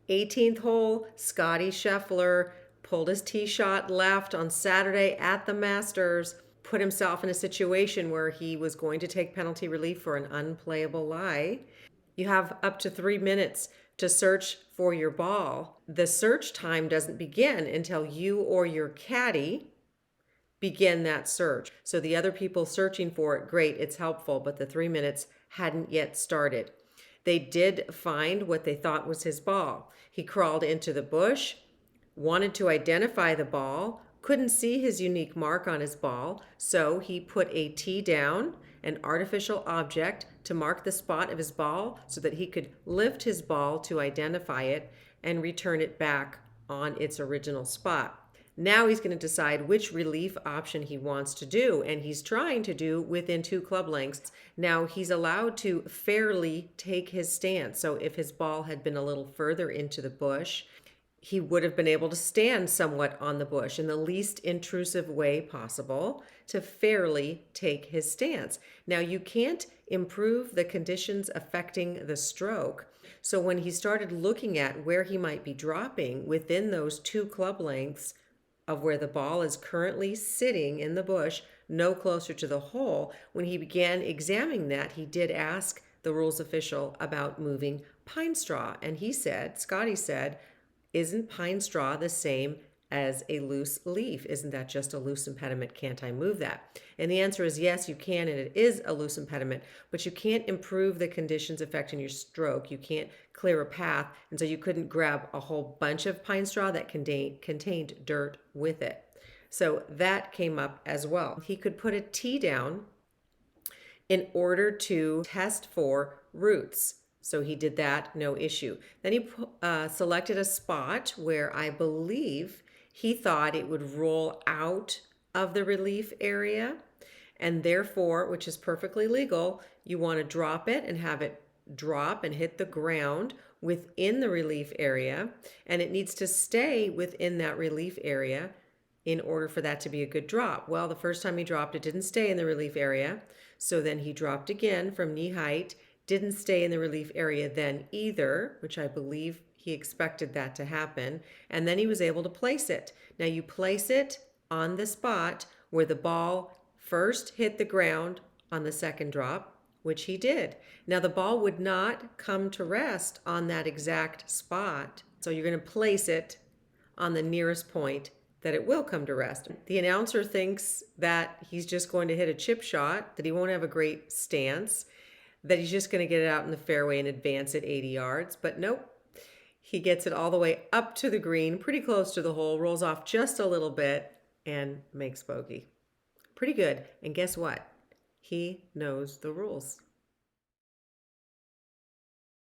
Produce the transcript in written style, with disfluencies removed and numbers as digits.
18th hole, Scottie Scheffler pulled his tee shot left on Saturday at the Masters, put himself in a situation where he was going to take penalty relief for an unplayable lie. You have up to 3 minutes to search for your ball. The search time doesn't begin until you or your caddy begin that search. So the other people searching for it, great, it's helpful, but the 3 minutes hadn't yet started. They did find what they thought was his ball. He crawled into the bush, wanted to identify the ball, couldn't see his unique mark on his ball, so he put a tee down, an artificial object, to mark the spot of his ball so that he could lift his ball to identify it and return it back on its original spot. Now he's going to decide which relief option he wants to do, and he's trying to do within 2 club lengths. Now he's allowed to fairly take his stance. So if his ball had been a little further into the bush, he would have been able to stand somewhat on the bush in the least intrusive way possible to fairly take his stance. Now, you can't improve the conditions affecting the stroke. So when he started looking at where he might be dropping within those 2 club lengths of where the ball is currently sitting in the bush, no closer to the hole, when he began examining that, he did ask the rules official about moving pine straw. And he said, Scottie said, isn't pine straw the same as a loose leaf? Isn't that just a loose impediment? Can't I move that? And the answer is yes, you can, and it is a loose impediment, but you can't improve the conditions affecting your stroke. You can't clear a path, and so you couldn't grab a whole bunch of pine straw that contained dirt with it. So that came up as well. He could put a tee down in order to test for roots. So he did that, no issue. Then he selected a spot where I believe he thought it would roll out of the relief area. And therefore, which is perfectly legal, you want to drop it and have it drop and hit the ground within the relief area. And it needs to stay within that relief area in order for that to be a good drop. Well, the first time he dropped, it didn't stay in the relief area. So then he dropped again from knee height, didn't stay in the relief area then either, which I believe he expected that to happen. And then he was able to place it. Now you place it on the spot where the ball first hit the ground on the second drop, which he did. Now the ball would not come to rest on that exact spot. So you're going to place it on the nearest point that it will come to rest. The announcer thinks that he's just going to hit a chip shot, that he won't have a great stance, that he's just going to get it out in the fairway and advance it 80 yards. But nope, he gets it all the way up to the green, pretty close to the hole, rolls off just a little bit, and makes bogey. Pretty good. And guess what? He knows the rules.